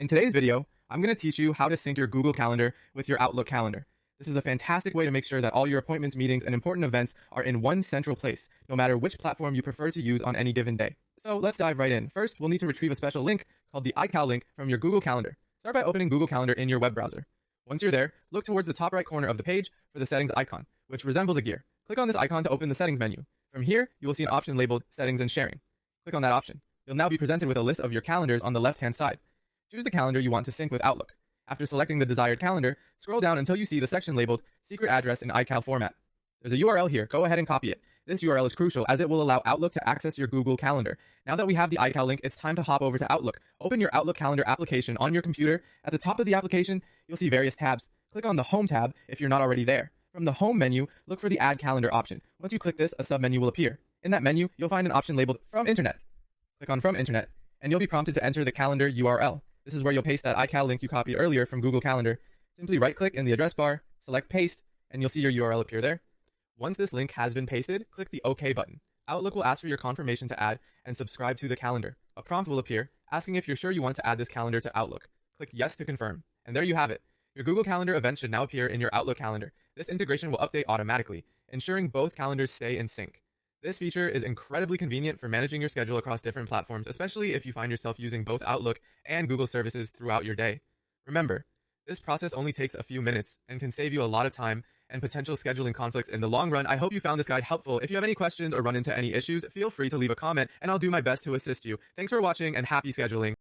In today's video, I'm going to teach you how to sync your Google Calendar with your Outlook calendar. This is a fantastic way to make sure that all your appointments, meetings, and important events are in one central place, no matter which platform you prefer to use on any given day. So let's dive right in. First, we'll need to retrieve a special link called the iCal link from your Google Calendar. Start by opening Google Calendar in your web browser. Once you're there, look towards the top right corner of the page for the settings icon, which resembles a gear. Click on this icon to open the settings menu. From here, you will see an option labeled Settings and Sharing. Click on that option. You'll now be presented with a list of your calendars on the left-hand side. Choose the calendar you want to sync with Outlook. After selecting the desired calendar, scroll down until you see the section labeled Secret Address in iCal format. There's a URL here. Go ahead and copy it. This URL is crucial as it will allow Outlook to access your Google Calendar. Now that we have the iCal link, it's time to hop over to Outlook. Open your Outlook Calendar application on your computer. At the top of the application, you'll see various tabs. Click on the Home tab if you're not already there. From the Home menu, look for the Add Calendar option. Once you click this, a submenu will appear. In that menu, you'll find an option labeled From Internet. Click on From Internet, and you'll be prompted to enter the calendar URL. This is where you'll paste that iCal link you copied earlier from Google Calendar. Simply right-click in the address bar, select Paste, and you'll see your URL appear there. Once this link has been pasted, click the OK button. Outlook will ask for your confirmation to add and subscribe to the calendar. A prompt will appear, asking if you're sure you want to add this calendar to Outlook. Click Yes to confirm. And there you have it. Your Google Calendar events should now appear in your Outlook calendar. This integration will update automatically, ensuring both calendars stay in sync. This feature is incredibly convenient for managing your schedule across different platforms, especially if you find yourself using both Outlook and Google services throughout your day. Remember, this process only takes a few minutes and can save you a lot of time and potential scheduling conflicts in the long run. I hope you found this guide helpful. If you have any questions or run into any issues, feel free to leave a comment and I'll do my best to assist you. Thanks for watching and happy scheduling.